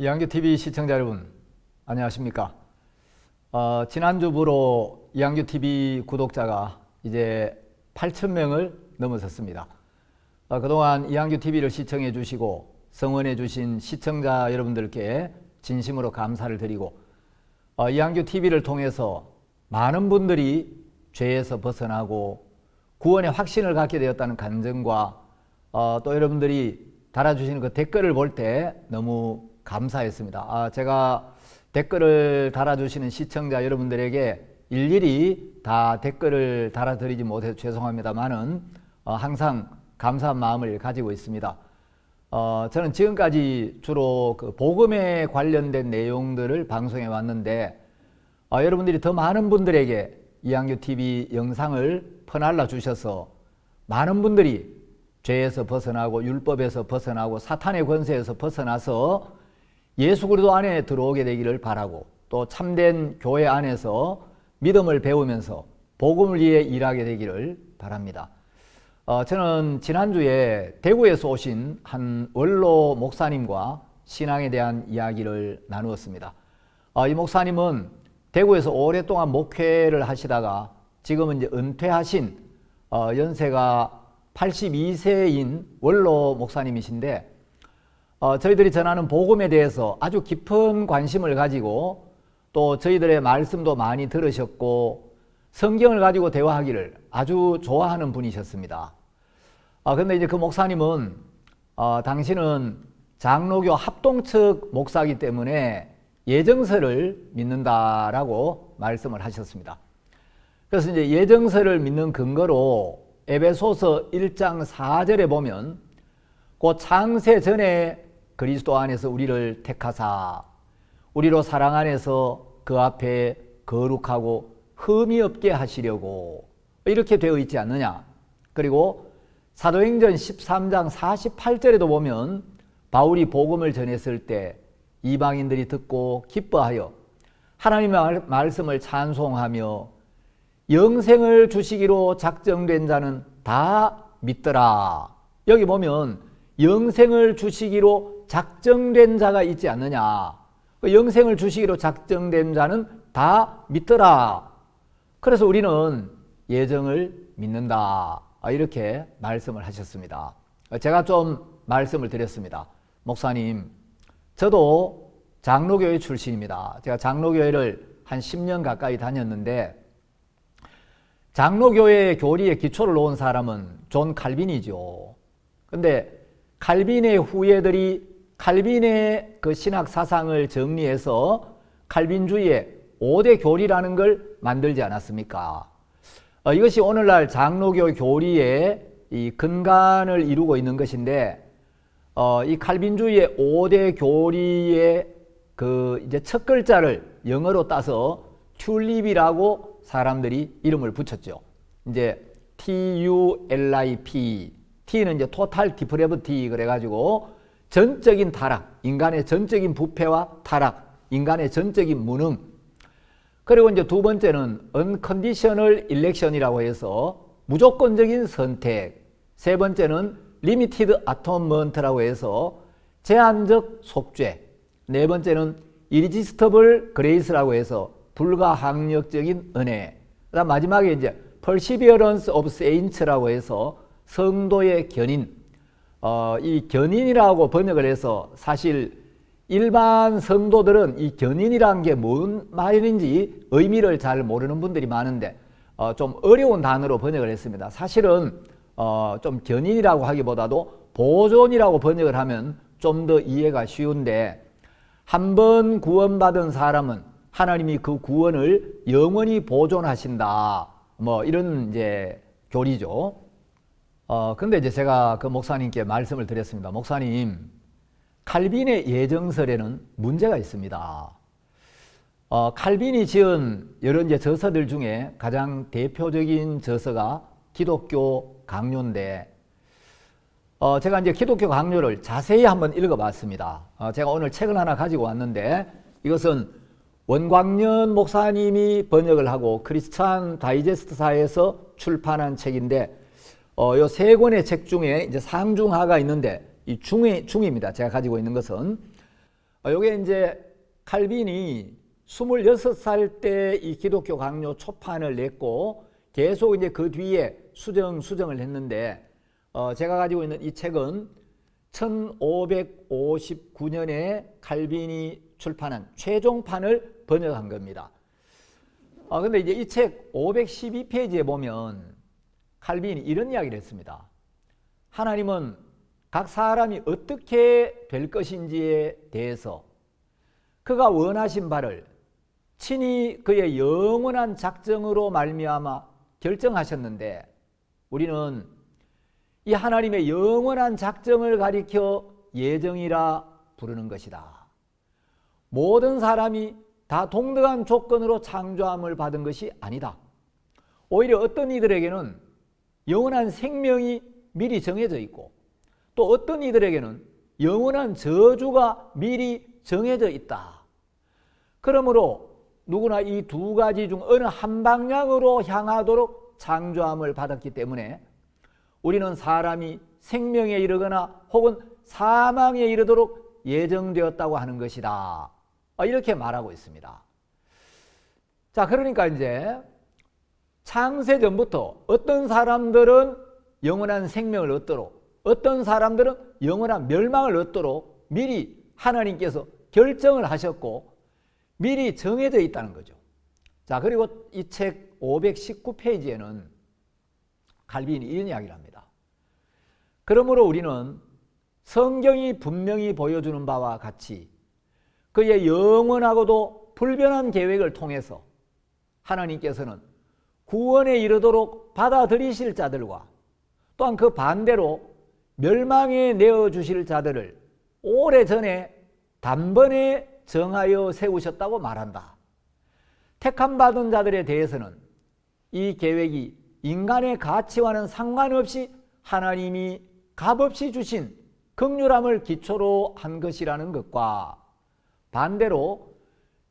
이항규TV 시청자 여러분, 안녕하십니까? 지난주부로 이항규TV 구독자가 이제 8,000명을 넘어섰습니다. 그동안 이항규TV를 시청해 주시고 성원해 주신 시청자 여러분들께 진심으로 감사를 드리고, 이항규TV를 통해서 많은 분들이 죄에서 벗어나고 구원의 확신을 갖게 되었다는 간증과 또 여러분들이 달아주시는 그 댓글을 볼 때 너무 감사했습니다. 제가 댓글을 달아주시는 시청자 여러분들에게 일일이 다 댓글을 달아드리지 못해서 죄송합니다만은 항상 감사한 마음을 가지고 있습니다. 저는 지금까지 주로 그 복음에 관련된 내용들을 방송해 왔는데, 여러분들이 더 많은 분들에게 이항규TV 영상을 퍼날라 주셔서 많은 분들이 죄에서 벗어나고 율법에서 벗어나고 사탄의 권세에서 벗어나서 예수 그리스도 안에 들어오게 되기를 바라고, 또 참된 교회 안에서 믿음을 배우면서 복음을 위해 일하게 되기를 바랍니다. 저는 지난주에 대구에서 오신 한 원로 목사님과 신앙에 대한 이야기를 나누었습니다. 이 목사님은 대구에서 오랫동안 목회를 하시다가 지금은 이제 은퇴하신 연세가 82세인 원로 목사님이신데, 저희들이 전하는 복음에 대해서 아주 깊은 관심을 가지고 또 저희들의 말씀도 많이 들으셨고 성경을 가지고 대화하기를 아주 좋아하는 분이셨습니다. 그런데 이제 그 목사님은 당신은 장로교 합동측 목사이기 때문에 예정설을 믿는다라고 말씀을 하셨습니다. 그래서 이제 예정설을 믿는 근거로 에베소서 1장 4절에 보면 곧 창세 전에 그리스도 안에서 우리를 택하사 우리로 사랑 안에서 그 앞에 거룩하고 흠이 없게 하시려고 이렇게 되어 있지 않느냐. 그리고 사도행전 13장 48절에도 보면 바울이 복음을 전했을 때 이방인들이 듣고 기뻐하여 하나님의 말씀을 찬송하며 영생을 주시기로 작정된 자는 다 믿더라. 여기 보면 영생을 주시기로 작정된 자가 있지 않느냐. 영생을 주시기로 작정된 자는 다 믿더라. 그래서 우리는 예정을 믿는다. 이렇게 말씀을 하셨습니다. 제가 좀 말씀을 드렸습니다. 목사님, 저도 장로교회 출신입니다. 제가 장로교회를 한 10년 가까이 다녔는데, 장로교회의 교리에 기초를 놓은 사람은 존 칼빈이죠. 근데 칼빈의 후예들이 칼빈의 그 신학 사상을 정리해서 칼빈주의의 5대 교리라는 걸 만들지 않았습니까? 이것이 오늘날 장로교 교리의 이 근간을 이루고 있는 것인데, 이 칼빈주의의 5대 교리의 그 이제 첫 글자를 영어로 따서 튤립이라고 사람들이 이름을 붙였죠. 이제 TULIP, T는 이제 토탈 디프레버티 그래가지고 전적인 타락, 인간의 전적인 부패와 타락, 인간의 전적인 무능. 그리고 이제 두 번째는 unconditional election이라고 해서 무조건적인 선택. 세 번째는 limited atonement라고 해서 제한적 속죄. 네 번째는 irresistible grace라고 해서 불가항력적인 은혜. 그다음 마지막에 이제 perseverance of saints라고 해서 성도의 견인. 이 견인이라고 번역을 해서 사실 일반 성도들은 이 견인이라는 게 뭔 말인지 의미를 잘 모르는 분들이 많은데 좀 어려운 단어로 번역을 했습니다. 사실은 좀 견인이라고 하기보다도 보존이라고 번역을 하면 좀 더 이해가 쉬운데, 한 번 구원받은 사람은 하나님이 그 구원을 영원히 보존하신다. 뭐 이런 이제 교리죠. 근데 이제 제가 그 목사님께 말씀을 드렸습니다. 목사님, 칼빈의 예정설에는 문제가 있습니다. 칼빈이 지은 여러 이제 저서들 중에 가장 대표적인 저서가 기독교 강요인데, 제가 이제 기독교 강요를 자세히 한번 읽어봤습니다. 제가 오늘 책을 하나 가지고 왔는데, 이것은 원광년 목사님이 번역을 하고 크리스찬 다이제스트사에서 출판한 책인데, 요 세 권의 책 중에 이제 상중하가 있는데 이 중입니다. 제가 가지고 있는 것은 요게 이제 칼빈이 26살 때 이 기독교 강요 초판을 냈고 계속 이제 그 뒤에 수정을 했는데 제가 가지고 있는 이 책은 1559년에 칼빈이 출판한 최종판을 번역한 겁니다. 근데 이제 이 책 512페이지에 보면 칼빈이 이런 이야기를 했습니다. 하나님은 각 사람이 어떻게 될 것인지에 대해서 그가 원하신 바를 친히 그의 영원한 작정으로 말미암아 결정하셨는데 우리는 이 하나님의 영원한 작정을 가리켜 예정이라 부르는 것이다. 모든 사람이 다 동등한 조건으로 창조함을 받은 것이 아니다. 오히려 어떤 이들에게는 영원한 생명이 미리 정해져 있고 또 어떤 이들에게는 영원한 저주가 미리 정해져 있다. 그러므로 누구나 이 두 가지 중 어느 한 방향으로 향하도록 창조함을 받았기 때문에 우리는 사람이 생명에 이르거나 혹은 사망에 이르도록 예정되었다고 하는 것이다. 이렇게 말하고 있습니다. 자, 그러니까 이제 창세전부터 어떤 사람들은 영원한 생명을 얻도록 어떤 사람들은 영원한 멸망을 얻도록 미리 하나님께서 결정을 하셨고 미리 정해져 있다는 거죠. 자, 그리고 이 책 519페이지에는 칼빈이 이런 이야기를 합니다. 그러므로 우리는 성경이 분명히 보여주는 바와 같이 그의 영원하고도 불변한 계획을 통해서 하나님께서는 구원에 이르도록 받아들이실 자들과 또한 그 반대로 멸망에 내어주실 자들을 오래전에 단번에 정하여 세우셨다고 말한다. 택함받은 자들에 대해서는 이 계획이 인간의 가치와는 상관없이 하나님이 값없이 주신 긍휼함을 기초로 한 것이라는 것과 반대로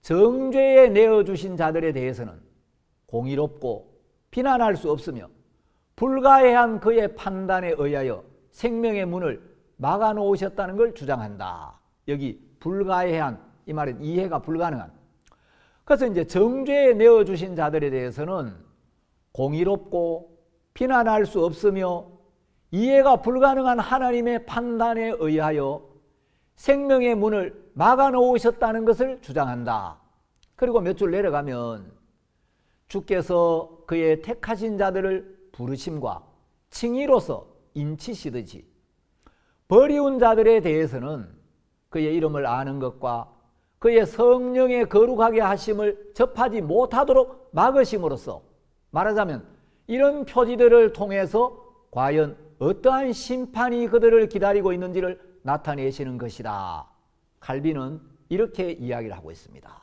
정죄에 내어주신 자들에 대해서는 공의롭고 비난할 수 없으며 불가해한 그의 판단에 의하여 생명의 문을 막아놓으셨다는 걸 주장한다. 여기 불가해한 이 말은 이해가 불가능한. 그래서 이제 정죄에 내어주신 자들에 대해서는 공의롭고 비난할 수 없으며 이해가 불가능한 하나님의 판단에 의하여 생명의 문을 막아놓으셨다는 것을 주장한다. 그리고 몇 줄 내려가면 주께서 그의 택하신 자들을 부르심과 칭의로서 인치시듯이 버리운 자들에 대해서는 그의 이름을 아는 것과 그의 성령의 거룩하게 하심을 접하지 못하도록 막으심으로써 말하자면 이런 표지들을 통해서 과연 어떠한 심판이 그들을 기다리고 있는지를 나타내시는 것이다. 칼빈은 이렇게 이야기를 하고 있습니다.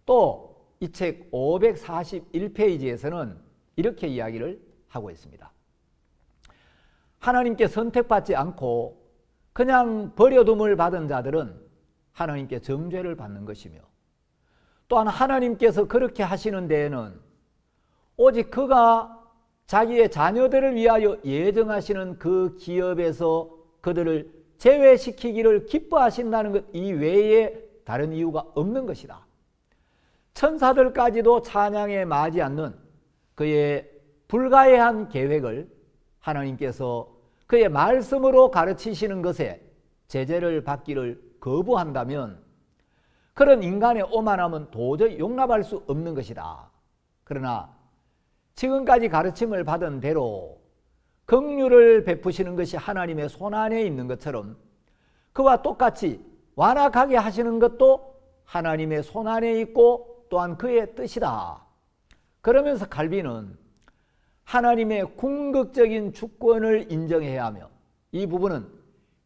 또 이 책 541페이지에서는 이렇게 이야기를 하고 있습니다. 하나님께 선택받지 않고 그냥 버려둠을 받은 자들은 하나님께 정죄를 받는 것이며 또한 하나님께서 그렇게 하시는 데에는 오직 그가 자기의 자녀들을 위하여 예정하시는 그 기업에서 그들을 제외시키기를 기뻐하신다는 것 이외에 다른 이유가 없는 것이다. 천사들까지도 찬양에 마지 않는 그의 불가해한 계획을 하나님께서 그의 말씀으로 가르치시는 것에 제재를 받기를 거부한다면 그런 인간의 오만함은 도저히 용납할 수 없는 것이다. 그러나 지금까지 가르침을 받은 대로 긍휼을 베푸시는 것이 하나님의 손안에 있는 것처럼 그와 똑같이 완악하게 하시는 것도 하나님의 손안에 있고 또한 그의 뜻이다. 그러면서 칼빈은 하나님의 궁극적인 주권을 인정해야 하며 이 부분은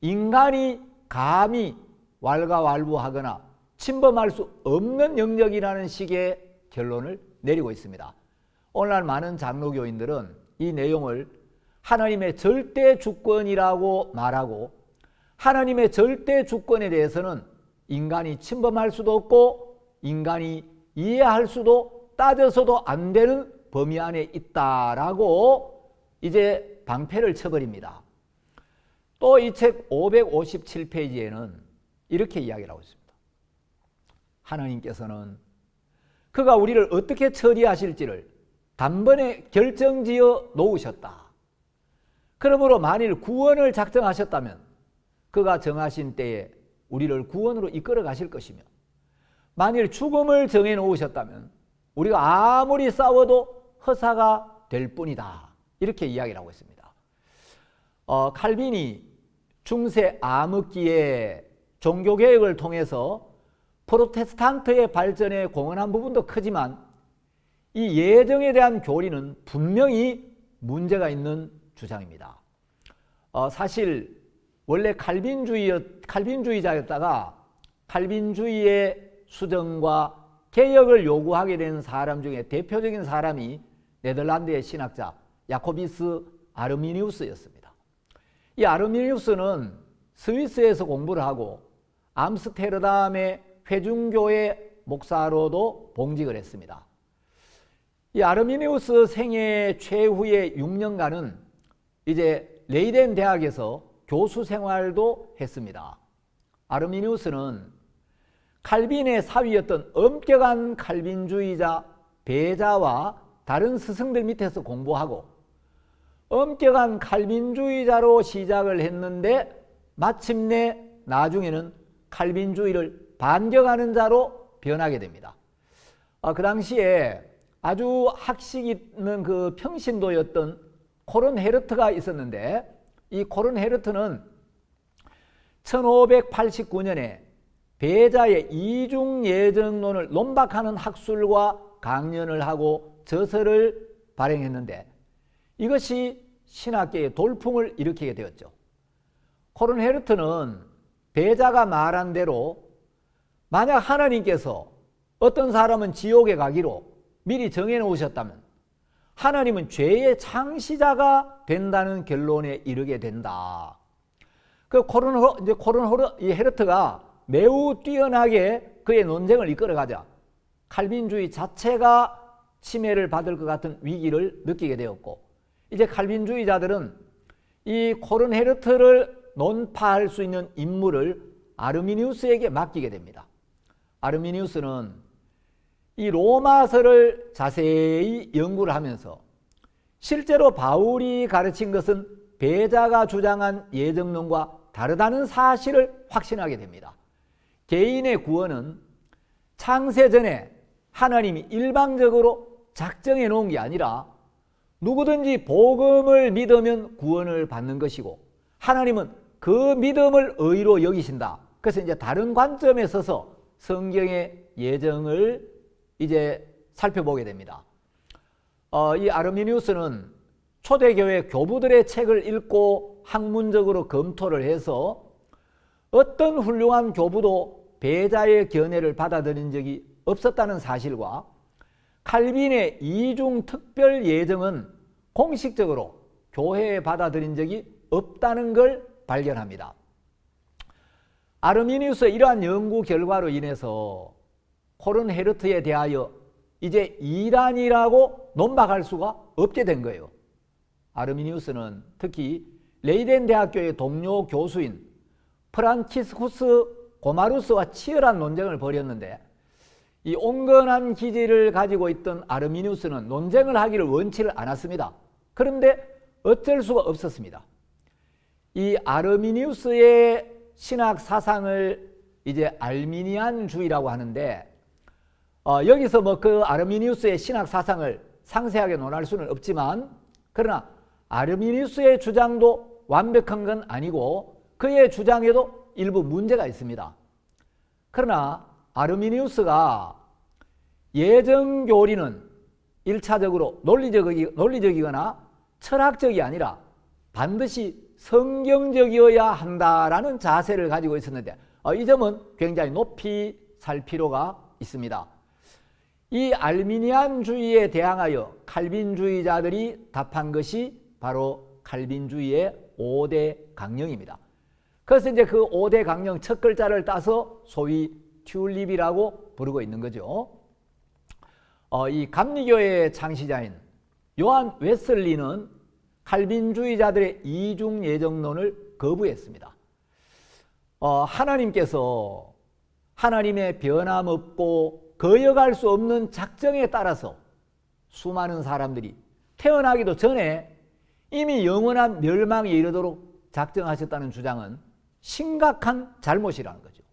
인간이 감히 왈가왈부하거나 침범할 수 없는 영역이라는 식의 결론을 내리고 있습니다. 오늘날 많은 장로교인들은 이 내용을 하나님의 절대 주권이라고 말하고 하나님의 절대 주권에 대해서는 인간이 침범할 수도 없고 인간이 이해할 수도 따져서도 안 되는 범위 안에 있다라고 이제 방패를 쳐버립니다. 또 이 책 557페이지에는 이렇게 이야기를 하고 있습니다. 하나님께서는 그가 우리를 어떻게 처리하실지를 단번에 결정지어 놓으셨다. 그러므로 만일 구원을 작정하셨다면 그가 정하신 때에 우리를 구원으로 이끌어 가실 것이며, 만일 죽음을 정해 놓으셨다면 우리가 아무리 싸워도 허사가 될 뿐이다. 이렇게 이야기를 하고 있습니다. 칼빈이 중세 암흑기에 종교개혁을 통해서 프로테스탄트의 발전에 공헌한 부분도 크지만 이 예정에 대한 교리는 분명히 문제가 있는 주장입니다. 사실 원래 칼빈주의자였다가 칼빈주의의 수정과 개혁을 요구하게 된 사람 중에 대표적인 사람이 네덜란드의 신학자 야코비스 아르미니우스였습니다. 이 아르미니우스는 스위스에서 공부를 하고 암스테르담의 회중교회 목사로도 봉직을 했습니다. 이 아르미니우스 생애 최후의 6년간은 이제 레이덴 대학에서 교수 생활도 했습니다. 아르미니우스는 칼빈의 사위였던 엄격한 칼빈주의자 베자와 다른 스승들 밑에서 공부하고 엄격한 칼빈주의자로 시작을 했는데 마침내 나중에는 칼빈주의를 반격하는 자로 변하게 됩니다. 그 당시에 아주 학식 있는 그 평신도였던 코른 헤르트가 있었는데, 이 코른 헤르트는 1589년에 베자의 이중 예정론을 논박하는 학술과 강연을 하고 저서를 발행했는데 이것이 신학계의 돌풍을 일으키게 되었죠. 코른 헤르트는 베자가 말한 대로 만약 하나님께서 어떤 사람은 지옥에 가기로 미리 정해 놓으셨다면 하나님은 죄의 창시자가 된다는 결론에 이르게 된다. 그 이 헤르트가 매우 뛰어나게 그의 논쟁을 이끌어가자 칼빈주의 자체가 침해를 받을 것 같은 위기를 느끼게 되었고, 이제 칼빈주의자들은 이 코른 헤르트를 논파할 수 있는 임무를 아르미니우스에게 맡기게 됩니다. 아르미니우스는 이 로마서를 자세히 연구를 하면서 실제로 바울이 가르친 것은 베자가 주장한 예정론과 다르다는 사실을 확신하게 됩니다. 개인의 구원은 창세 전에 하나님이 일방적으로 작정해 놓은 게 아니라 누구든지 복음을 믿으면 구원을 받는 것이고 하나님은 그 믿음을 의로 여기신다. 그래서 이제 다른 관점에 서서 성경의 예정을 이제 살펴보게 됩니다. 이 아르미니우스는 초대교회 교부들의 책을 읽고 학문적으로 검토를 해서 어떤 훌륭한 교부도 베자의 견해를 받아들인 적이 없었다는 사실과 칼빈의 이중 특별 예정은 공식적으로 교회에 받아들인 적이 없다는 걸 발견합니다. 아르미니우스의 이러한 연구 결과로 인해서 코른 헤르트에 대하여 이제 이단이라고 논박할 수가 없게 된 거예요. 아르미니우스는 특히 레이덴 대학교의 동료 교수인 프란치스쿠스 고마루스와 치열한 논쟁을 벌였는데, 이 온건한 기질을 가지고 있던 아르미니우스는 논쟁을 하기를 원치를 않았습니다. 그런데 어쩔 수가 없었습니다. 이 아르미니우스의 신학 사상을 이제 알미니안주의라고 하는데, 여기서 뭐 그 아르미니우스의 신학 사상을 상세하게 논할 수는 없지만, 그러나 아르미니우스의 주장도 완벽한 건 아니고 그의 주장에도 일부 문제가 있습니다. 그러나 아르미니우스가 예정교리는 1차적으로 논리적이거나 철학적이 아니라 반드시 성경적이어야 한다라는 자세를 가지고 있었는데, 이 점은 굉장히 높이 살 필요가 있습니다. 이 알미니안주의에 대항하여 칼빈주의자들이 답한 것이 바로 칼빈주의의 5대 강령입니다. 그래서 이제 그 5대 강령 첫 글자를 따서 소위 튤립이라고 부르고 있는 거죠. 이 감리교의 창시자인 요한 웨슬리는 칼빈주의자들의 이중 예정론을 거부했습니다. 하나님께서 하나님의 변함없고 거역할 수 없는 작정에 따라서 수많은 사람들이 태어나기도 전에 이미 영원한 멸망에 이르도록 작정하셨다는 주장은 심각한 잘못이라는 거죠.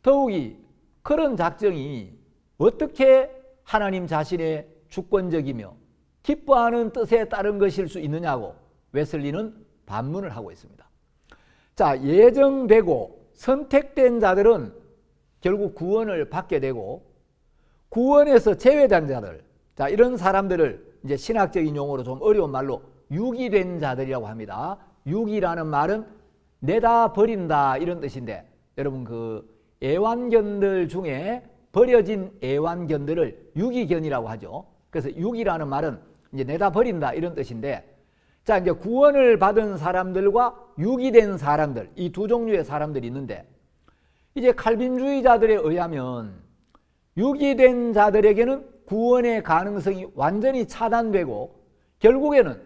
더욱이 그런 작정이 어떻게 하나님 자신의 주권적이며 기뻐하는 뜻에 따른 것일 수 있느냐고 웨슬리는 반문을 하고 있습니다. 자, 예정되고 선택된 자들은 결국 구원을 받게 되고 구원에서 제외된 자들, 자, 이런 사람들을 이제 신학적인 용어로 좀 어려운 말로 유기된 자들이라고 합니다. 유기라는 말은 내다 버린다 이런 뜻인데, 여러분 그 애완견들 중에 버려진 애완견들을 유기견이라고 하죠. 그래서 유기라는 말은 이제 내다 버린다 이런 뜻인데, 자, 이제 구원을 받은 사람들과 유기된 사람들, 이 두 종류의 사람들이 있는데, 이제 칼빈주의자들에 의하면 유기된 자들에게는 구원의 가능성이 완전히 차단되고 결국에는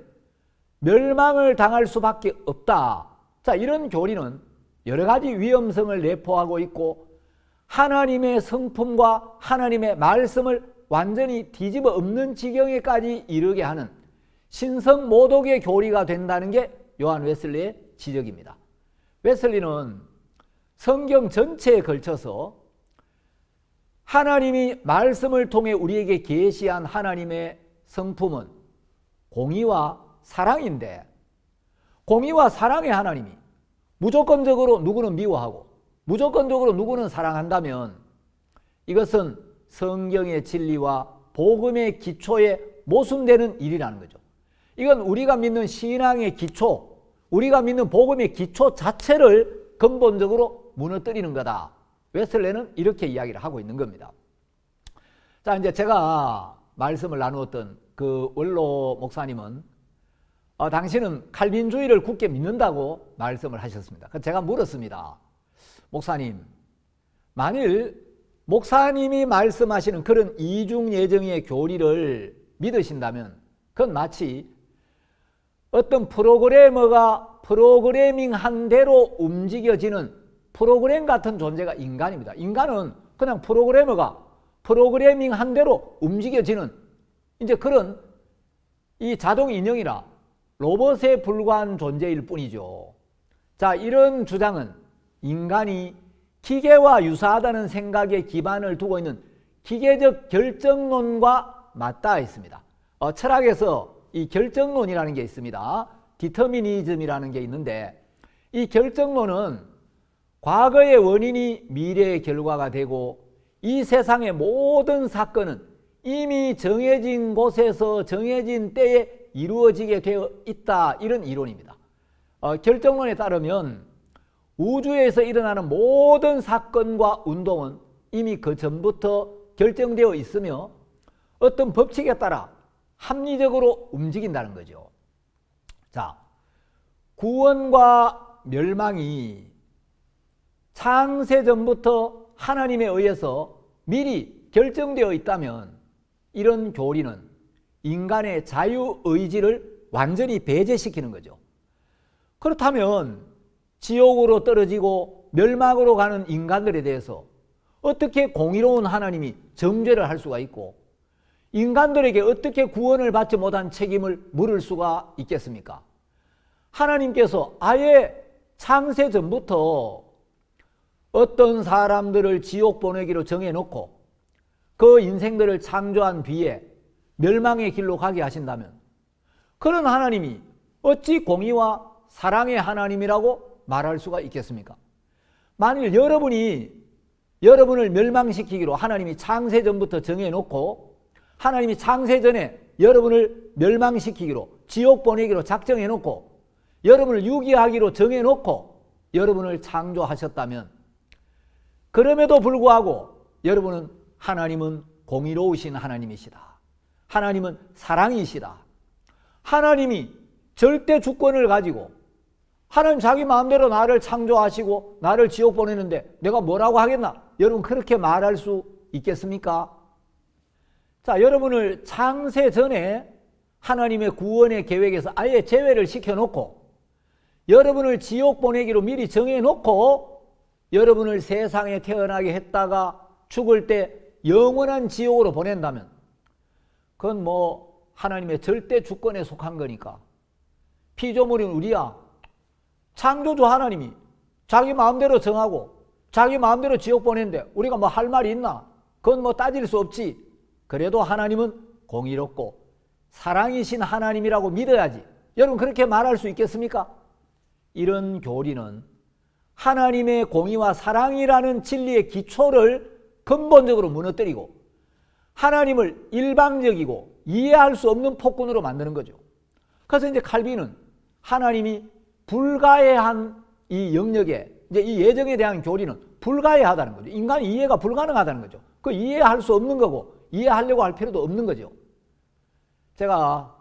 멸망을 당할 수밖에 없다. 자, 이런 교리는 여러 가지 위험성을 내포하고 있고 하나님의 성품과 하나님의 말씀을 완전히 뒤집어 엎는 지경에까지 이르게 하는 신성모독의 교리가 된다는 게 요한 웨슬리의 지적입니다. 웨슬리는 성경 전체에 걸쳐서 하나님이 말씀을 통해 우리에게 계시한 하나님의 성품은 공의와 사랑인데, 공의와 사랑의 하나님이 무조건적으로 누구는 미워하고 무조건적으로 누구는 사랑한다면 이것은 성경의 진리와 복음의 기초에 모순되는 일이라는 거죠. 이건 우리가 믿는 신앙의 기초, 우리가 믿는 복음의 기초 자체를 근본적으로 무너뜨리는 거다. 웨슬레는 이렇게 이야기를 하고 있는 겁니다. 자, 이제 제가 말씀을 나누었던 그 원로 목사님은 당신은 칼빈주의를 굳게 믿는다고 말씀을 하셨습니다. 그래서 제가 물었습니다. 목사님, 만일 목사님이 말씀하시는 그런 이중예정의 교리를 믿으신다면 그건 마치 어떤 프로그래머가 프로그래밍한 대로 움직여지는 프로그램 같은 존재가 인간입니다. 인간은 그냥 프로그래머가 프로그래밍한 대로 움직여지는 이제 그런 이 자동 인형이나 로봇에 불과한 존재일 뿐이죠. 자, 이런 주장은 인간이 기계와 유사하다는 생각에 기반을 두고 있는 기계적 결정론과 맞닿아 있습니다. 철학에서 이 결정론이라는 게 있습니다. 디터미니즘이라는 게 있는데, 이 결정론은 과거의 원인이 미래의 결과가 되고 이 세상의 모든 사건은 이미 정해진 곳에서 정해진 때에 이루어지게 되어 있다, 이런 이론입니다. 결정론에 따르면 우주에서 일어나는 모든 사건과 운동은 이미 그 전부터 결정되어 있으며 어떤 법칙에 따라 합리적으로 움직인다는 거죠. 자, 구원과 멸망이 창세 전부터 하나님에 의해서 미리 결정되어 있다면 이런 교리는 인간의 자유의지를 완전히 배제시키는 거죠. 그렇다면 지옥으로 떨어지고 멸망으로 가는 인간들에 대해서 어떻게 공의로운 하나님이 정죄를 할 수가 있고 인간들에게 어떻게 구원을 받지 못한 책임을 물을 수가 있겠습니까? 하나님께서 아예 창세 전부터 어떤 사람들을 지옥 보내기로 정해놓고 그 인생들을 창조한 뒤에 멸망의 길로 가게 하신다면 그런 하나님이 어찌 공의와 사랑의 하나님이라고 말할 수가 있겠습니까? 만일 여러분을 멸망시키기로 하나님이 창세 전부터 정해놓고 하나님이 창세 전에 여러분을 멸망시키기로 지옥 보내기로 작정해놓고 여러분을 유기하기로 정해놓고 여러분을 창조하셨다면 그럼에도 불구하고 여러분은 하나님은 공의로우신 하나님이시다. 하나님은 사랑이시다. 하나님이 절대 주권을 가지고 하나님 자기 마음대로 나를 창조하시고 나를 지옥 보내는데 내가 뭐라고 하겠나? 여러분 그렇게 말할 수 있겠습니까? 자, 여러분을 창세 전에 하나님의 구원의 계획에서 아예 제외를 시켜놓고 여러분을 지옥 보내기로 미리 정해놓고 여러분을 세상에 태어나게 했다가 죽을 때 영원한 지옥으로 보낸다면 그건 뭐 하나님의 절대 주권에 속한 거니까. 피조물인 우리야, 창조주 하나님이 자기 마음대로 정하고 자기 마음대로 지옥 보낸데 우리가 뭐 할 말이 있나? 그건 뭐 따질 수 없지. 그래도 하나님은 공의롭고 사랑이신 하나님이라고 믿어야지. 여러분 그렇게 말할 수 있겠습니까? 이런 교리는 하나님의 공의와 사랑이라는 진리의 기초를 근본적으로 무너뜨리고 하나님을 일방적이고 이해할 수 없는 폭군으로 만드는 거죠. 그래서 이제 칼빈은 하나님이 불가해한 이 영역에, 이제 이 예정에 대한 교리는 불가해하다는 거죠. 인간의 이해가 불가능하다는 거죠. 그 이해할 수 없는 거고 이해하려고 할 필요도 없는 거죠. 제가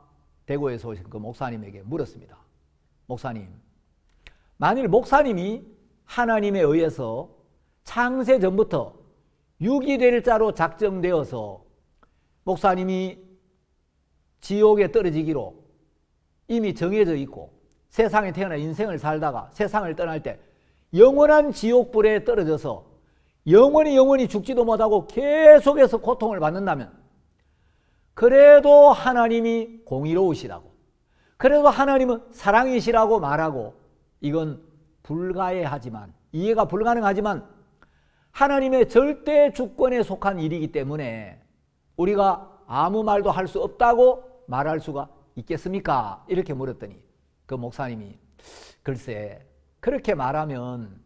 대구에서 오신 그 목사님에게 물었습니다. 목사님, 만일 목사님이 하나님에 의해서 창세 전부터 육이 될 자로 작정되어서 목사님이 지옥에 떨어지기로 이미 정해져 있고 세상에 태어나 인생을 살다가 세상을 떠날 때 영원한 지옥불에 떨어져서 영원히 죽지도 못하고 계속해서 고통을 받는다면 그래도 하나님이 공의로우시다고, 그래도 하나님은 사랑이시라고 말하고 이건 불가해하지만, 이해가 불가능하지만 하나님의 절대 주권에 속한 일이기 때문에 우리가 아무 말도 할 수 없다고 말할 수가 있겠습니까? 이렇게 물었더니 그 목사님이 글쎄 그렇게 말하면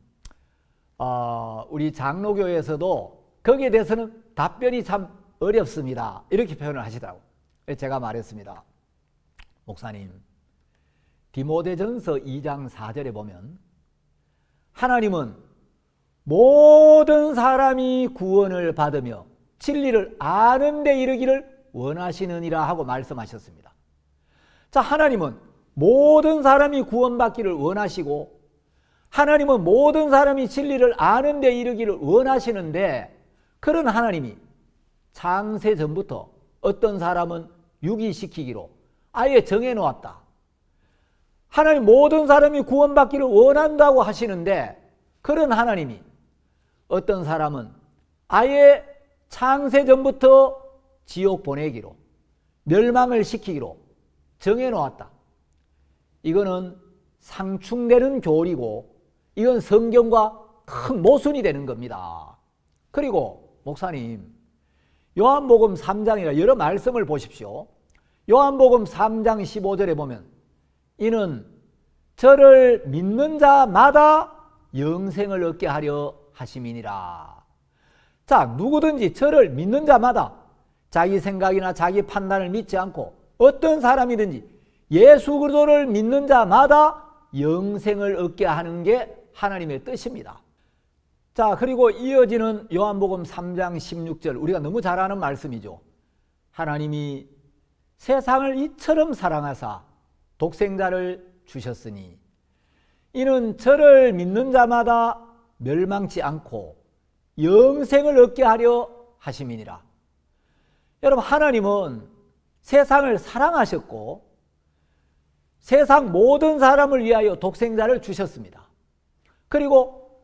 우리 장로교에서도 거기에 대해서는 답변이 참 어렵습니다. 이렇게 표현을 하시더라고요. 제가 말했습니다. 목사님, 디모데전서 2장 4절에 보면 하나님은 모든 사람이 구원을 받으며 진리를 아는 데 이르기를 원하시느니라 하고 말씀하셨습니다. 자, 하나님은 모든 사람이 구원받기를 원하시고 하나님은 모든 사람이 진리를 아는 데 이르기를 원하시는데 그런 하나님이 창세 전부터 어떤 사람은 유기시키기로 아예 정해놓았다. 하나님 모든 사람이 구원받기를 원한다고 하시는데 그런 하나님이 어떤 사람은 아예 창세 전부터 지옥 보내기로 멸망을 시키기로 정해놓았다. 이거는 상충되는 교리고 이건 성경과 큰 모순이 되는 겁니다. 그리고 목사님, 요한복음 3장이라 여러 말씀을 보십시오. 요한복음 3장 15절에 보면 이는 저를 믿는 자마다 영생을 얻게 하려 하심이니라. 자, 누구든지 저를 믿는 자마다 자기 생각이나 자기 판단을 믿지 않고 어떤 사람이든지 예수 그리스도를 믿는 자마다 영생을 얻게 하는 게 하나님의 뜻입니다. 자, 그리고 이어지는 요한복음 3장 16절, 우리가 너무 잘 아는 말씀이죠. 하나님이 세상을 이처럼 사랑하사 독생자를 주셨으니 이는 저를 믿는 자마다 멸망치 않고 영생을 얻게 하려 하심이니라. 여러분, 하나님은 세상을 사랑하셨고 세상 모든 사람을 위하여 독생자를 주셨습니다. 그리고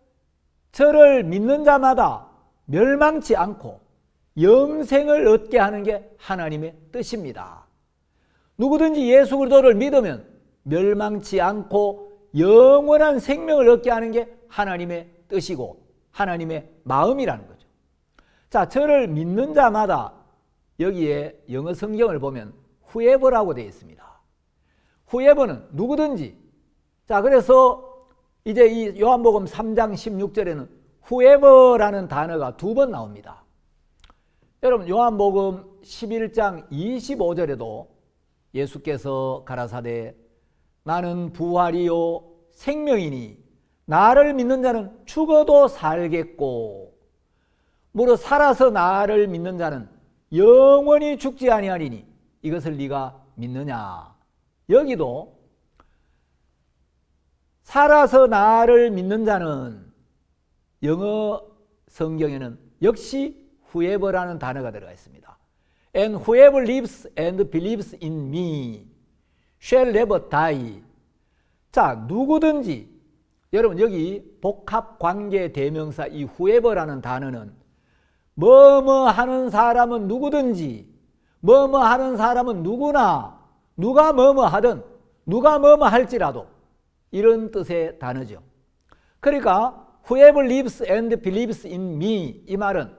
저를 믿는 자마다 멸망치 않고 영생을 얻게 하는 게 하나님의 뜻입니다. 누구든지 예수 그리스도를 믿으면 멸망치 않고 영원한 생명을 얻게 하는 게 하나님의 뜻이고 하나님의 마음이라는 거죠. 자, 저를 믿는 자마다 여기에 영어 성경을 보면 whoever라고 되어 있습니다. whoever는 누구든지. 자, 그래서 이제 이 요한복음 3장 16절에는 whoever라는 단어가 2번 나옵니다. 여러분, 요한복음 11장 25절에도 예수께서 가라사대 나는 부활이요 생명이니 나를 믿는 자는 죽어도 살겠고 무릇 살아서 나를 믿는 자는 영원히 죽지 아니하리니 이것을 네가 믿느냐. 여기도 살아서 나를 믿는 자는 영어 성경에는 역시 whoever라는 단어가 들어가 있습니다. And whoever lives and believes in me shall never die. 자, 누구든지 여러분 여기 복합관계대명사 이 whoever라는 단어는 뭐뭐 하는 사람은 누구든지, 뭐뭐 하는 사람은 누구나, 누가 뭐뭐 하든, 누가 뭐뭐 할지라도 이런 뜻의 단어죠. 그러니까 whoever lives and believes in me, 이 말은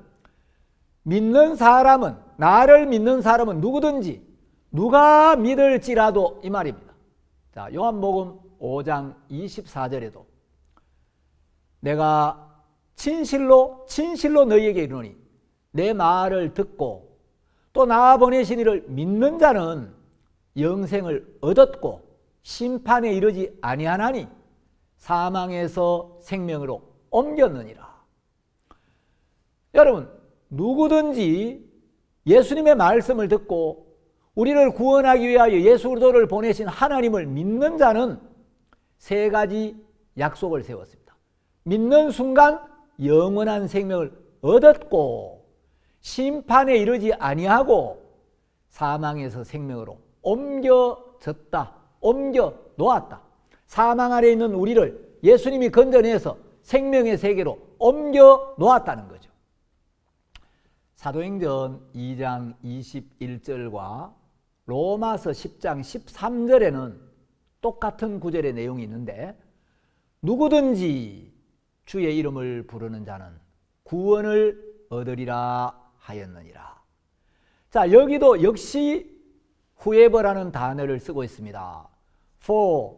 믿는 사람은, 나를 믿는 사람은 누구든지, 누가 믿을지라도 이 말입니다. 자, 요한복음 5장 24절에도 내가 진실로 너희에게 이르노니 내 말을 듣고 또 나 보내신 이를 믿는 자는 영생을 얻었고 심판에 이르지 아니하나니 사망에서 생명으로 옮겼느니라. 여러분, 누구든지 예수님의 말씀을 듣고 우리를 구원하기 위하여 예수 그리스도를 보내신 하나님을 믿는 자는 세 가지 약속을 세웠습니다. 믿는 순간 영원한 생명을 얻었고 심판에 이르지 아니하고 사망에서 생명으로 옮겨졌다. 옮겨 놓았다. 사망 아래 있는 우리를 예수님이 건져내서 생명의 세계로 옮겨 놓았다는 거죠. 사도행전 2장 21절과 로마서 10장 13절에는 똑같은 구절의 내용이 있는데 누구든지 주의 이름을 부르는 자는 구원을 얻으리라 하였느니라. 자, 여기도 역시 whoever라는 단어를 쓰고 있습니다. For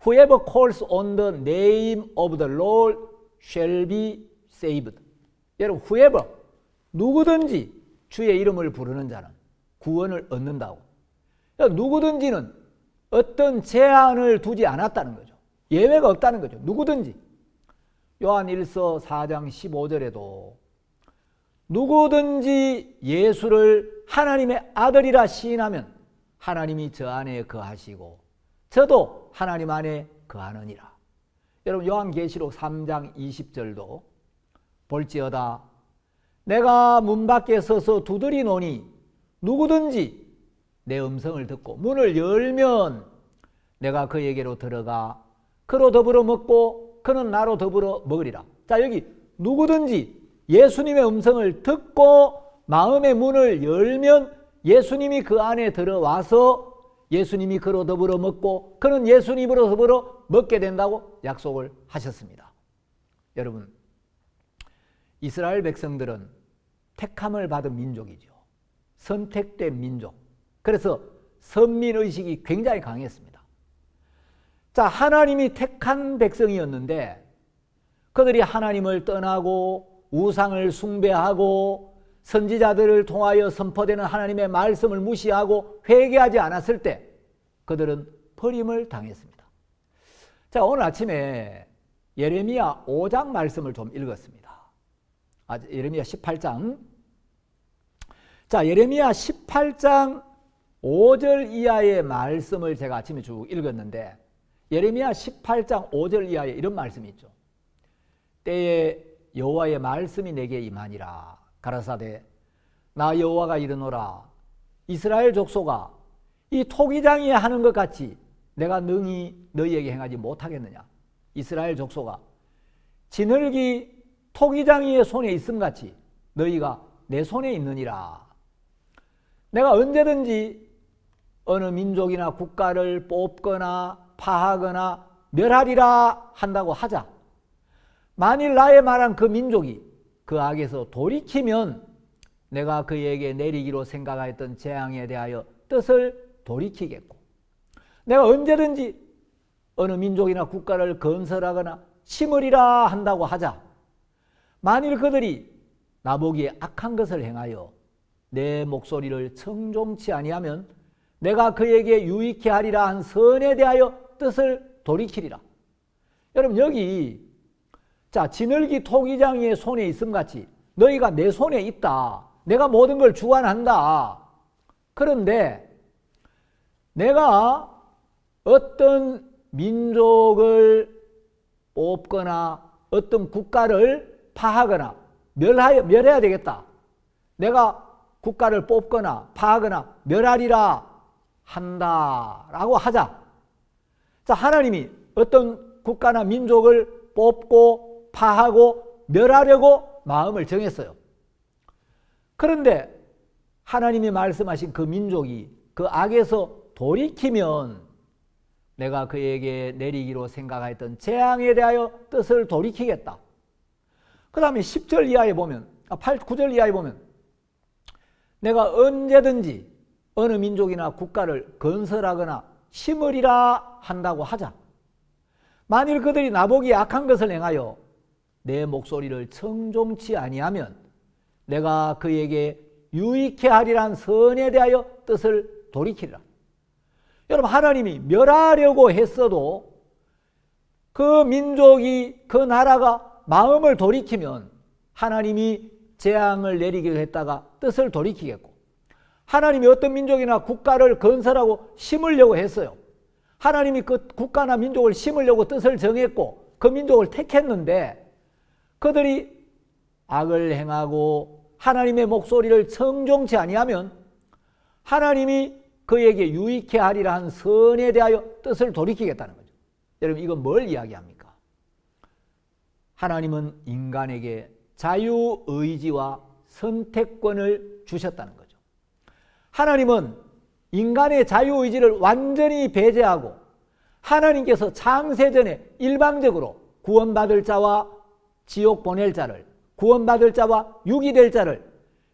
whoever calls on the name of the Lord shall be saved. 여러분, whoever, 누구든지 주의 이름을 부르는 자는 구원을 얻는다고. 누구든지는 어떤 제한을 두지 않았다는 거죠. 예외가 없다는 거죠. 누구든지. 요한 1서 4장 15절에도 누구든지 예수를 하나님의 아들이라 시인하면 하나님이 저 안에 거하시고 저도 하나님 안에 거하느니라. 여러분 요한계시록 3장 20절도 볼지어다 내가 문 밖에 서서 두드리노니 누구든지 내 음성을 듣고 문을 열면 내가 그에게로 들어가 그로 더불어 먹고 그는 나로 더불어 먹으리라. 자, 여기 누구든지 예수님의 음성을 듣고 마음의 문을 열면 예수님이 그 안에 들어와서 예수님이 그로 더불어 먹고 그는 예수님으로 더불어 먹게 된다고 약속을 하셨습니다. 여러분, 이스라엘 백성들은 택함을 받은 민족이죠. 선택된 민족. 그래서 선민의식이 굉장히 강했습니다. 자, 하나님이 택한 백성이었는데 그들이 하나님을 떠나고 우상을 숭배하고 선지자들을 통하여 선포되는 하나님의 말씀을 무시하고 회개하지 않았을 때 그들은 버림을 당했습니다. 자, 오늘 아침에 예레미야 5장 말씀을 좀 읽었습니다. 예레미야 18장. 자, 예레미야 18장 5절 이하의 말씀을 제가 아침에 쭉 읽었는데 예레미야 18장 5절 이하에 이런 말씀이 있죠. 때에 여호와의 말씀이 내게 임하니라. 가라사대 나 여호와가 이르노라. 이스라엘 족속아 이 토기장이에 하는 것 같이 내가 능히 너희에게 행하지 못하겠느냐. 이스라엘 족속아 지늘기 토기장이의 손에 있음 같이 너희가 내 손에 있느니라. 내가 언제든지 어느 민족이나 국가를 뽑거나 파하거나 멸하리라 한다고 하자. 만일 나의 말한 그 민족이 그 악에서 돌이키면 내가 그에게 내리기로 생각하였던 재앙에 대하여 뜻을 돌이키겠고 내가 언제든지 어느 민족이나 국가를 건설하거나 심으리라 한다고 하자. 만일 그들이 나보기에 악한 것을 행하여 내 목소리를 청종치 아니하면 내가 그에게 유익케 하리라 한 선에 대하여 뜻을 돌이키리라. 여러분 여기 자 지늘기 토기장이의 손에 있음 같이 너희가 내 손에 있다. 내가 모든 걸 주관한다. 그런데 내가 어떤 민족을 뽑거나 어떤 국가를 파하거나 멸해야 되겠다. 내가 국가를 뽑거나 파하거나 멸하리라 한다라고 하자. 자, 하나님이 어떤 국가나 민족을 뽑고 파하고 멸하려고 마음을 정했어요. 그런데 하나님이 말씀하신 그 민족이 그 악에서 돌이키면 내가 그에게 내리기로 생각했던 재앙에 대하여 뜻을 돌이키겠다. 그 다음에 10절 이하에 보면 9절 이하에 보면 내가 언제든지 어느 민족이나 국가를 건설하거나 심으리라 한다고 하자. 만일 그들이 나보기에 악한 것을 행하여 내 목소리를 청종치 아니하면 내가 그에게 유익해 하리란 선에 대하여 뜻을 돌이키리라. 여러분, 하나님이 멸하려고 했어도 그 민족이 그 나라가 마음을 돌이키면 하나님이 재앙을 내리기로 했다가 뜻을 돌이키겠고, 하나님이 어떤 민족이나 국가를 건설하고 심으려고 했어요. 하나님이 그 국가나 민족을 심으려고 뜻을 정했고 그 민족을 택했는데 그들이 악을 행하고 하나님의 목소리를 청종치 아니하면 하나님이 그에게 유익해 하리라 한 선에 대하여 뜻을 돌이키겠다는 거죠. 여러분, 이건 뭘 이야기합니까? 하나님은 인간에게 자유의지와 선택권을 주셨다는 거죠. 하나님은 인간의 자유의지를 완전히 배제하고 하나님께서 창세전에 일방적으로 구원받을 자와 지옥 보낼 자를, 구원받을 자와 유기 될 자를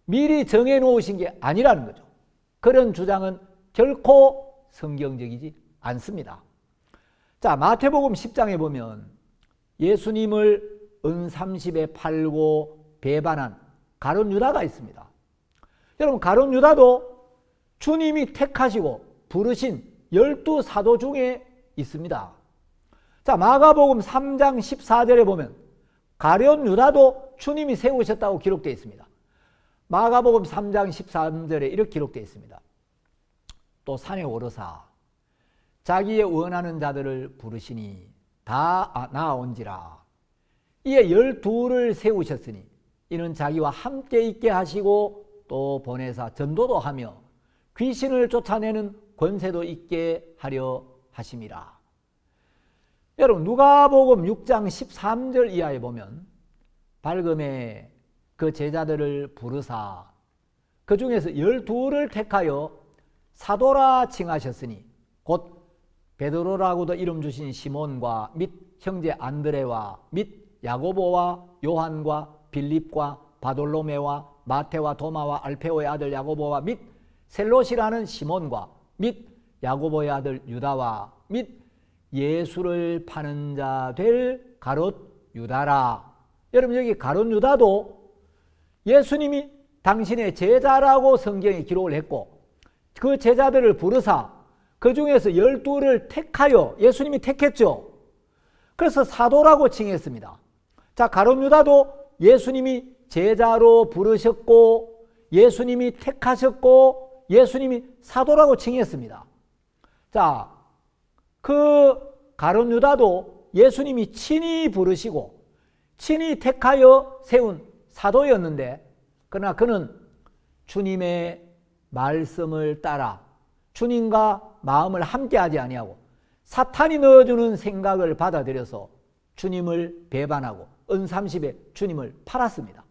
미리 정해놓으신 게 아니라는 거죠. 그런 주장은 결코 성경적이지 않습니다. 자, 마태복음 10장에 보면 예수님을 은30에 팔고 배반한 가룟 유다가 있습니다. 여러분, 가룟 유다도 주님이 택하시고 부르신 12사도 중에 있습니다. 자, 마가복음 3장 14절에 보면 가룟 유다도 주님이 세우셨다고 기록되어 있습니다. 마가복음 3장 13절에 이렇게 기록되어 있습니다. 또 산에 오르사 자기의 원하는 자들을 부르시니 다 나아온지라. 이에 12를 세우셨으니 이는 자기와 함께 있게 하시고 또 보내사 전도도 하며 귀신을 쫓아내는 권세도 있게 하려 하심이라. 여러분, 누가복음 6장 13절 이하에 보면 발금에 그 제자들을 부르사 그 중에서 12를 택하여 사도라 칭하셨으니 곧 베드로라고도 이름 주신 시몬과 및 형제 안드레와 및 야고보와 요한과 빌립과 바돌로메와 마테와 도마와 알페오의 아들 야고보와 및 셀롯이라는 시몬과 및 야고보의 아들 유다와 및 예수를 파는 자 될 가롯 유다라. 여러분, 여기 가롯 유다도 예수님이 당신의 제자라고 성경에 기록을 했고 그 제자들을 부르사 그 중에서 12를 택하여 예수님이 택했죠. 그래서 사도라고 칭했습니다. 자, 가룟 유다도 예수님이 제자로 부르셨고 예수님이 택하셨고 예수님이 사도라고 칭했습니다. 자, 그 가룟 유다도 예수님이 친히 부르시고 친히 택하여 세운 사도였는데 그러나 그는 주님의 말씀을 따라 주님과 마음을 함께하지 아니하고 사탄이 넣어주는 생각을 받아들여서 주님을 배반하고 은30에 주님을 팔았습니다.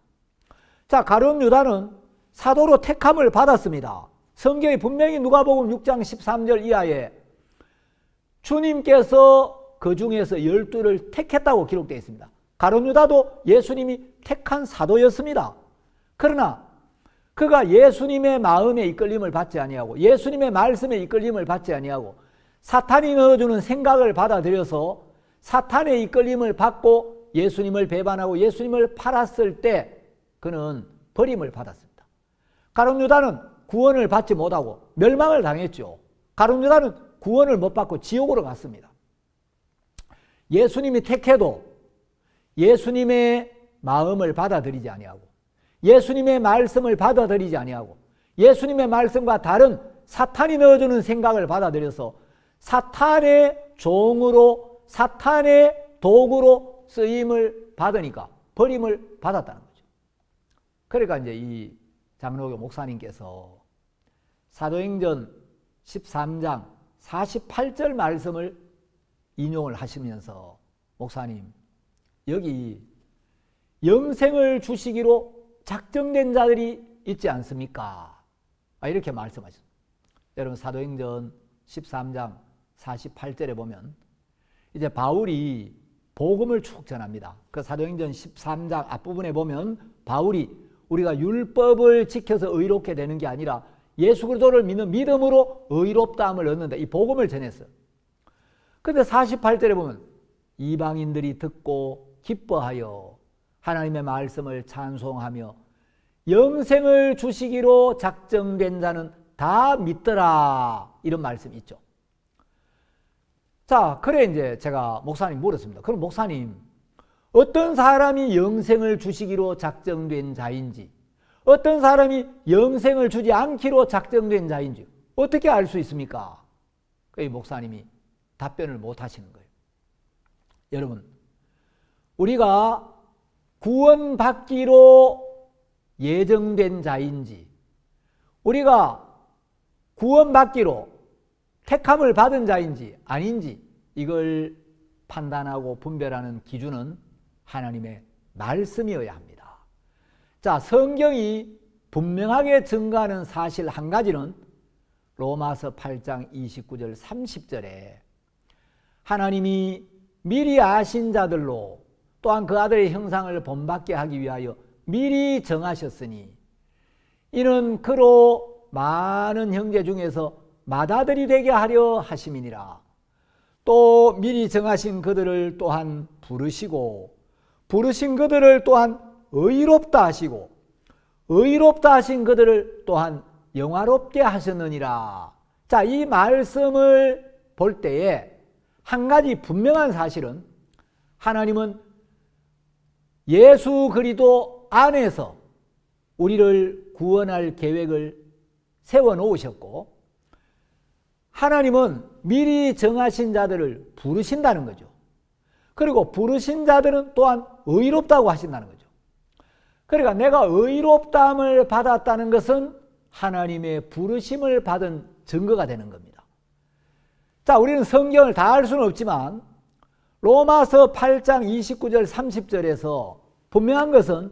자, 가룟 유다는 사도로 택함을 받았습니다. 성경이 분명히 누가복음 6장 13절 이하에 주님께서 그 중에서 12를 택했다고 기록되어 있습니다. 가룟 유다도 예수님이 택한 사도였습니다. 그러나 그가 예수님의 마음에 이끌림을 받지 아니하고 예수님의 말씀에 이끌림을 받지 아니하고 사탄이 넣어주는 생각을 받아들여서 사탄의 이끌림을 받고 예수님을 배반하고 예수님을 팔았을 때 그는 버림을 받았습니다. 가룟 유다는 구원을 받지 못하고 멸망을 당했죠. 가룟 유다는 구원을 못 받고 지옥으로 갔습니다. 예수님이 택해도 예수님의 마음을 받아들이지 아니하고 예수님의 말씀을 받아들이지 아니하고 예수님의 말씀과 다른 사탄이 넣어주는 생각을 받아들여서 사탄의 종으로 사탄의 도구로 쓰임을 받으니까 버림을 받았다는 거죠. 그러니까 이제 이 장로교 목사님께서 사도행전 13장 48절 말씀을 인용을 하시면서 목사님, 여기 영생을 주시기로 작정된 자들이 있지 않습니까? 이렇게 말씀하셨습니다. 여러분 사도행전 13장 48절에 보면 이제 바울이 복음을 쭉 전합니다. 그 사도행전 13장 앞부분에 보면 바울이 우리가 율법을 지켜서 의롭게 되는 게 아니라 예수 그리스도를 믿는 믿음으로 의롭다함을 얻는다. 이 복음을 전했어요. 그런데 48절에 보면 이방인들이 듣고 기뻐하여 하나님의 말씀을 찬송하며 영생을 주시기로 작정된 자는 다 믿더라. 이런 말씀이 있죠. 자, 그래 이제 제가 목사님 물었습니다. 그럼 목사님, 어떤 사람이 영생을 주시기로 작정된 자인지, 어떤 사람이 영생을 주지 않기로 작정된 자인지 어떻게 알 수 있습니까? 이 목사님이 답변을 못 하시는 거예요. 여러분, 우리가 구원받기로 예정된 자인지, 우리가 구원받기로 택함을 받은 자인지 아닌지 이걸 판단하고 분별하는 기준은 하나님의 말씀이어야 합니다. 자, 성경이 분명하게 증거하는 사실 한 가지는 로마서 8장 29절 30절에 하나님이 미리 아신 자들로 또한 그 아들의 형상을 본받게 하기 위하여 미리 정하셨으니 이는 그로 많은 형제 중에서 맏아들이 되게 하려 하심이니라. 또 미리 정하신 그들을 또한 부르시고 부르신 그들을 또한 의롭다 하시고 의롭다 하신 그들을 또한 영화롭게 하셨느니라. 자, 이 말씀을 볼 때에 한 가지 분명한 사실은 하나님은 예수 그리스도 안에서 우리를 구원할 계획을 세워놓으셨고 하나님은 미리 정하신 자들을 부르신다는 거죠. 그리고 부르신 자들은 또한 의롭다고 하신다는 거죠. 그러니까 내가 의롭다함을 받았다는 것은 하나님의 부르심을 받은 증거가 되는 겁니다. 자, 우리는 성경을 다 알 수는 없지만 로마서 8장 29절 30절에서 분명한 것은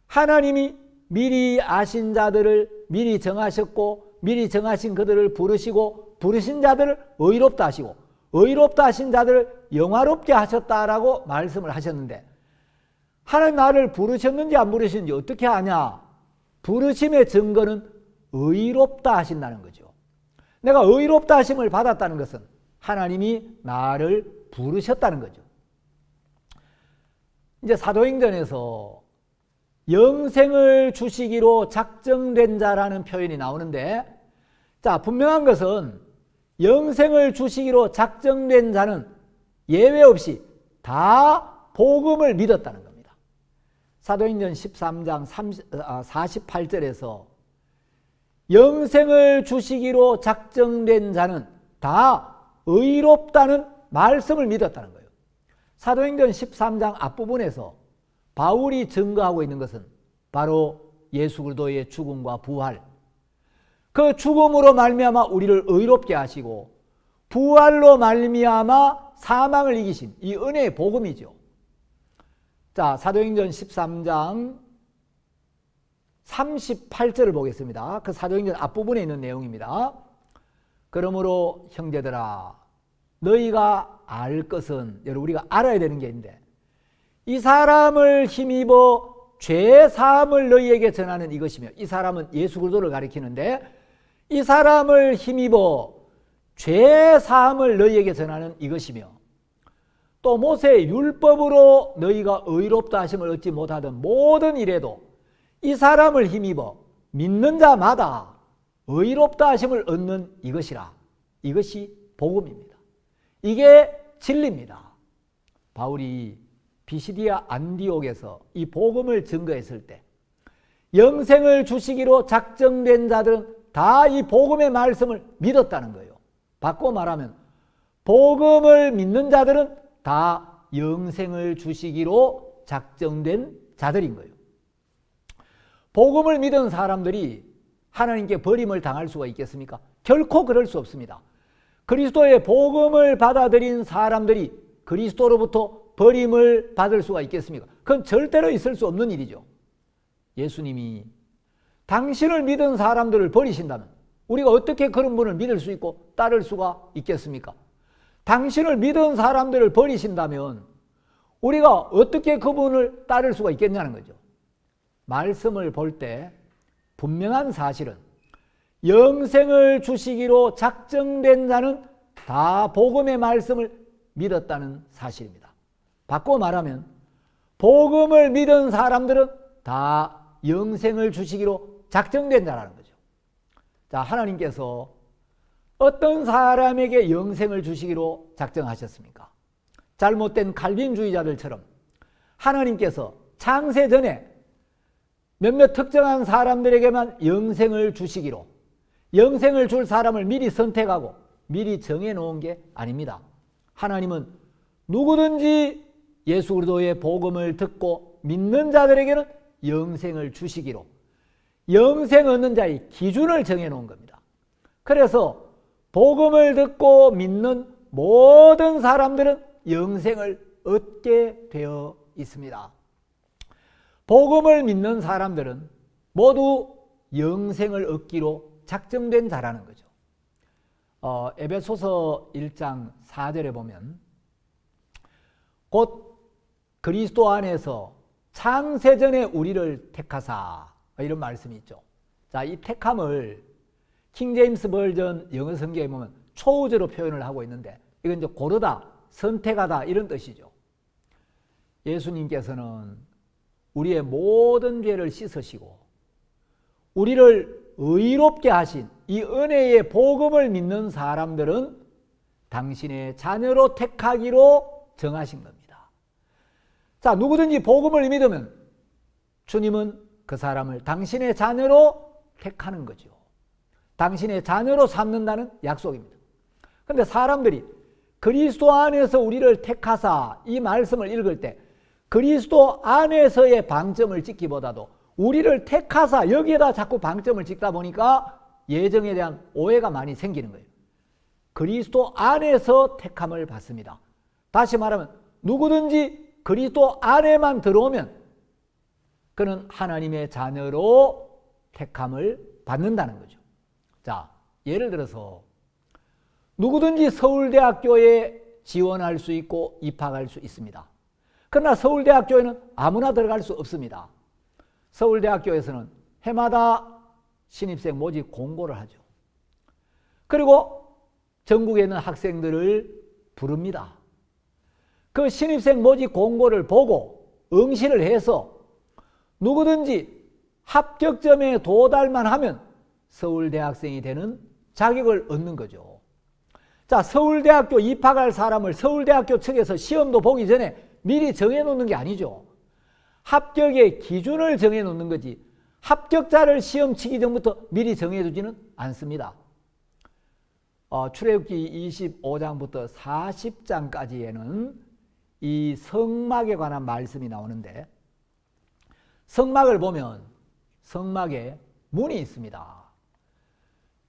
하나님이 미리 아신 자들을 미리 정하셨고 미리 정하신 그들을 부르시고 부르신 자들을 의롭다 하시고 의롭다 하신 자들을 영화롭게 하셨다라고 말씀을 하셨는데 하나님 나를 부르셨는지 안 부르셨는지 어떻게 아냐? 부르심의 증거는 의롭다 하신다는 거죠. 내가 의롭다 하심을 받았다는 것은 하나님이 나를 부르셨다는 거죠. 이제 사도행전에서 영생을 주시기로 작정된 자라는 표현이 나오는데 자, 분명한 것은 영생을 주시기로 작정된 자는 예외 없이 다 복음을 믿었다는 겁니다. 사도행전 13장 48절에서 영생을 주시기로 작정된 자는 다 의롭다는 말씀을 믿었다는 거예요. 사도행전 13장 앞부분에서 바울이 증거하고 있는 것은 바로 예수 그리스도의 죽음과 부활, 그 죽음으로 말미암아 우리를 의롭게 하시고 부활로 말미암아 사망을 이기신 이 은혜의 복음이죠. 자, 사도행전 13장 38절을 보겠습니다. 그 사도행전 앞부분에 있는 내용입니다. 그러므로 형제들아 너희가 알 것은, 여러분 우리가 알아야 되는 게 있는데 이 사람을 힘입어 죄 사함을 너희에게 전하는 이것이며, 이 사람은 예수 그리스도를 가리키는데 이 사람을 힘입어 죄 사함을 너희에게 전하는 이것이며 또 모세의 율법으로 너희가 의롭다 하심을 얻지 못하던 모든 일에도 이 사람을 힘입어 믿는 자마다 의롭다 하심을 얻는 이것이라. 이것이 복음입니다. 이게 진리입니다. 바울이 비시디아 안디옥에서 이 복음을 증거했을 때 영생을 주시기로 작정된 자들은 다 이 복음의 말씀을 믿었다는 거예요. 바꿔 말하면 복음을 믿는 자들은 다 영생을 주시기로 작정된 자들인 거예요. 복음을 믿은 사람들이 하나님께 버림을 당할 수가 있겠습니까? 결코 그럴 수 없습니다. 그리스도의 복음을 받아들인 사람들이 그리스도로부터 버림을 받을 수가 있겠습니까? 그건 절대로 있을 수 없는 일이죠. 예수님이 당신을 믿은 사람들을 버리신다면 우리가 어떻게 그런 분을 믿을 수 있고 따를 수가 있겠습니까? 당신을 믿은 사람들을 버리신다면 우리가 어떻게 그분을 따를 수가 있겠냐는 거죠. 말씀을 볼 때 분명한 사실은 영생을 주시기로 작정된 자는 다 복음의 말씀을 믿었다는 사실입니다. 바꿔 말하면 복음을 믿은 사람들은 다 영생을 주시기로 작정된 자라는 거죠. 자, 하나님께서 어떤 사람에게 영생을 주시기로 작정하셨습니까? 잘못된 칼빈주의자들처럼 하나님께서 창세 전에 몇몇 특정한 사람들에게만 영생을 주시기로 영생을 줄 사람을 미리 선택하고 미리 정해놓은 게 아닙니다. 하나님은 누구든지 예수 그리스도의 복음을 듣고 믿는 자들에게는 영생을 주시기로 영생 얻는 자의 기준을 정해놓은 겁니다. 그래서 복음을 듣고 믿는 모든 사람들은 영생을 얻게 되어 있습니다. 복음을 믿는 사람들은 모두 영생을 얻기로 작정된 자라는 거죠. 에베소서 1장 4절에 보면 곧 그리스도 안에서 창세전에 우리를 택하사 이런 말씀이 있죠. 자, 이 택함을 킹제임스 버전 영어 성경에 보면 초우저로 표현을 하고 있는데 이건 이제 고르다, 선택하다 이런 뜻이죠. 예수님께서는 우리의 모든 죄를 씻으시고 우리를 의롭게 하신 이 은혜의 복음을 믿는 사람들은 당신의 자녀로 택하기로 정하신 겁니다. 자, 누구든지 복음을 믿으면 주님은 그 사람을 당신의 자녀로 택하는 거죠. 당신의 자녀로 삼는다는 약속입니다. 그런데 사람들이 그리스도 안에서 우리를 택하사 이 말씀을 읽을 때 그리스도 안에서의 방점을 찍기보다도 우리를 택하사 여기에다 자꾸 방점을 찍다 보니까 예정에 대한 오해가 많이 생기는 거예요. 그리스도 안에서 택함을 받습니다. 다시 말하면 누구든지 그리스도 안에만 들어오면 그는 하나님의 자녀로 택함을 받는다는 거죠. 자, 예를 들어서 누구든지 서울대학교에 지원할 수 있고 입학할 수 있습니다. 그러나 서울대학교에는 아무나 들어갈 수 없습니다. 서울대학교에서는 해마다 신입생 모집 공고를 하죠. 그리고 전국에 있는 학생들을 부릅니다. 그 신입생 모집 공고를 보고 응시를 해서 누구든지 합격점에 도달만 하면 서울대학생이 되는 자격을 얻는 거죠. 자, 서울대학교 입학할 사람을 서울대학교 측에서 시험도 보기 전에 미리 정해놓는 게 아니죠. 합격의 기준을 정해놓는 거지 합격자를 시험 치기 전부터 미리 정해두지는 않습니다. 출애굽기 25장부터 40장까지에는 이 성막에 관한 말씀이 나오는데 성막을 보면 성막에 문이 있습니다.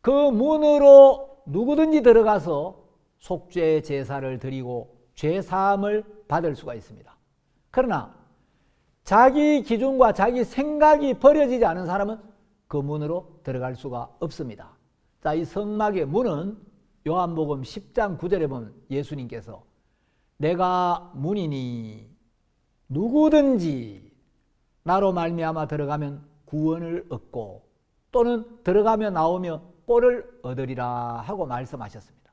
그 문으로 누구든지 들어가서 속죄 제사를 드리고 죄사함을 받을 수가 있습니다. 그러나 자기 기준과 자기 생각이 버려지지 않은 사람은 그 문으로 들어갈 수가 없습니다. 자, 이 성막의 문은 요한복음 10장 9절에 보면 예수님께서 내가 문이니 누구든지 나로 말미암아 들어가면 구원을 얻고 또는 들어가며 나오며 꼴을 얻으리라 하고 말씀하셨습니다.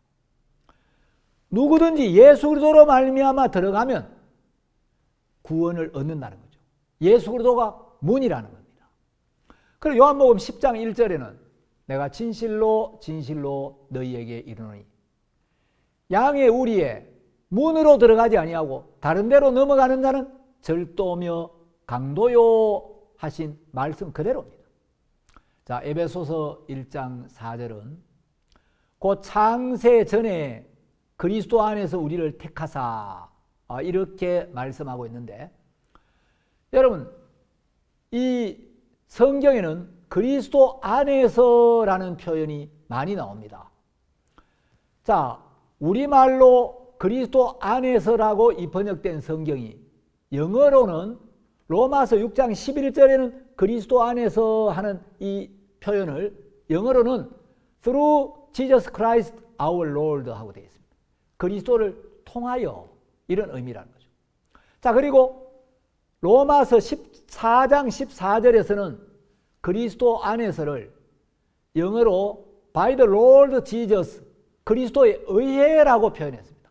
누구든지 예수 그리스도로 말미암아 들어가면 구원을 얻는다는 거죠. 예수 그리스도가 문이라는 겁니다. 그리고 요한복음 10장 1절에는 내가 진실로 진실로 너희에게 이르노니 양의 우리에 문으로 들어가지 아니하고 다른 데로 넘어가는 자는 절도며 강도요 하신 말씀 그대로입니다. 자, 에베소서 1장 4절은 곧 창세 전에 그리스도 안에서 우리를 택하사 이렇게 말씀하고 있는데 여러분 이 성경에는 그리스도 안에서라는 표현이 많이 나옵니다. 자, 우리말로 그리스도 안에서라고 이 번역된 성경이 영어로는 로마서 6장 11절에는 그리스도 안에서 하는 이 표현을 영어로는 through Jesus Christ our Lord 하고 되어 있습니다. 그리스도를 통하여 이런 의미라는 거죠. 자, 그리고 로마서 14장 14절에서는 그리스도 안에서를 영어로 by the Lord Jesus 그리스도에 의해라고 표현했습니다.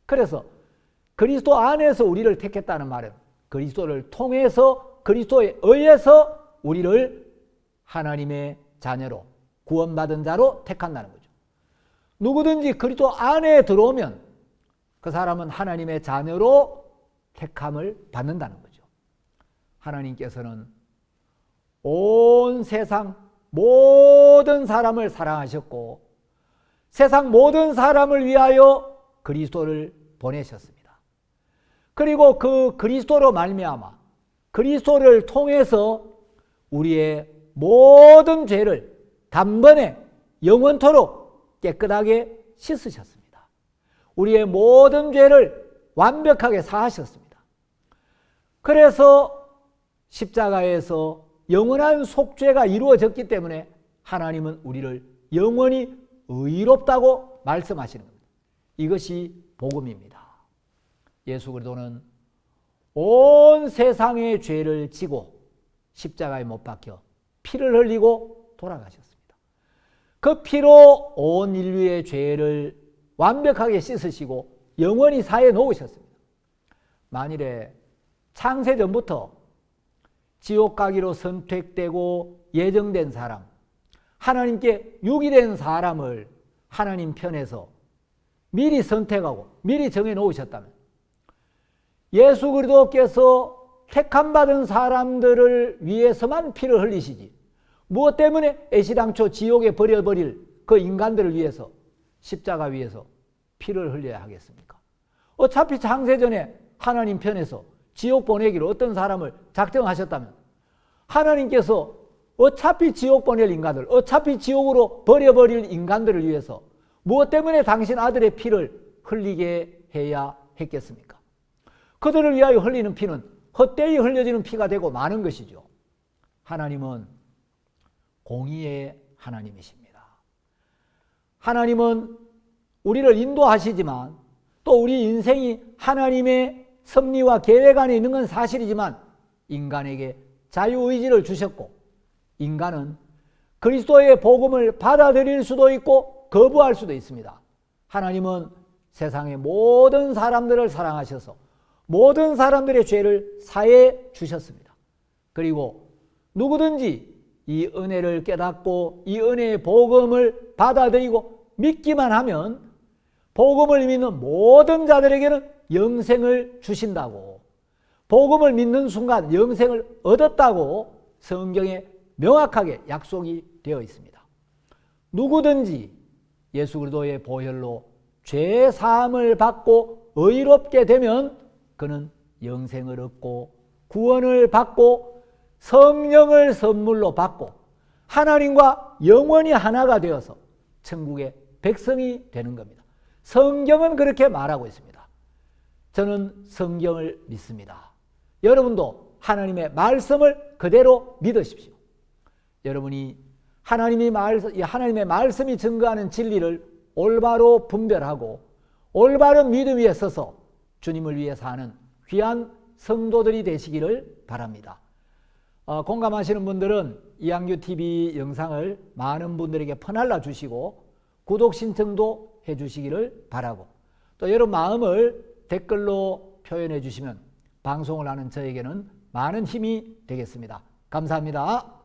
그래서 그리스도 안에서 우리를 택했다는 말은 그리스도를 통해서 그리스도에 의해서 우리를 하나님의 자녀로 구원받은 자로 택한다는 거죠. 누구든지 그리스도 안에 들어오면 그 사람은 하나님의 자녀로 택함을 받는다는 거죠. 하나님께서는 온 세상 모든 사람을 사랑하셨고 세상 모든 사람을 위하여 그리스도를 보내셨습니다. 그리고 그 그리스도로 말미암아 그리스도를 통해서 우리의 모든 죄를 단번에 영원토록 깨끗하게 씻으셨습니다. 우리의 모든 죄를 완벽하게 사하셨습니다. 그래서 십자가에서 영원한 속죄가 이루어졌기 때문에 하나님은 우리를 영원히 의롭다고 말씀하시는 겁니다. 이것이 복음입니다. 예수 그리스도는 온 세상의 죄를 지고 십자가에 못 박혀 피를 흘리고 돌아가셨습니다. 그 피로 온 인류의 죄를 완벽하게 씻으시고 영원히 사해 놓으셨습니다. 만일에 창세전부터 지옥 가기로 선택되고 예정된 사람, 하나님께 유기된 사람을 하나님 편에서 미리 선택하고 미리 정해 놓으셨다면 예수 그리스도께서 택함받은 사람들을 위해서만 피를 흘리시지 무엇 때문에 애시당초 지옥에 버려버릴 그 인간들을 위해서 십자가 위에서 피를 흘려야 하겠습니까? 어차피 창세전에 하나님 편에서 지옥 보내기로 어떤 사람을 작정하셨다면 하나님께서 어차피 지옥 보낼 인간들, 어차피 지옥으로 버려버릴 인간들을 위해서 무엇 때문에 당신 아들의 피를 흘리게 해야 했겠습니까? 그들을 위하여 흘리는 피는 헛되이 흘려지는 피가 되고 마는 것이죠. 하나님은 공의의 하나님이십니다. 하나님은 우리를 인도하시지만 또 우리 인생이 하나님의 섭리와 계획 안에 있는 건 사실이지만 인간에게 자유의지를 주셨고 인간은 그리스도의 복음을 받아들일 수도 있고 거부할 수도 있습니다. 하나님은 세상의 모든 사람들을 사랑하셔서 모든 사람들의 죄를 사해 주셨습니다. 그리고 누구든지 이 은혜를 깨닫고 이 은혜의 복음을 받아들이고 믿기만 하면 복음을 믿는 모든 자들에게는 영생을 주신다고, 복음을 믿는 순간 영생을 얻었다고 성경에 명확하게 약속이 되어 있습니다. 누구든지 예수 그리스도의 보혈로 죄 사함을 받고 의롭게 되면 그는 영생을 얻고 구원을 받고 성령을 선물로 받고 하나님과 영원히 하나가 되어서 천국의 백성이 되는 겁니다. 성경은 그렇게 말하고 있습니다. 저는 성경을 믿습니다. 여러분도 하나님의 말씀을 그대로 믿으십시오. 여러분이 하나님의 말씀이 증거하는 진리를 올바로 분별하고 올바른 믿음 위에 서서 주님을 위해 사는 귀한 성도들이 되시기를 바랍니다. 공감하시는 분들은 이양규TV 영상을 많은 분들에게 퍼날라 주시고 구독 신청도 해주시기를 바라고 또 여러분 마음을 댓글로 표현해 주시면 방송을 하는 저에게는 많은 힘이 되겠습니다. 감사합니다.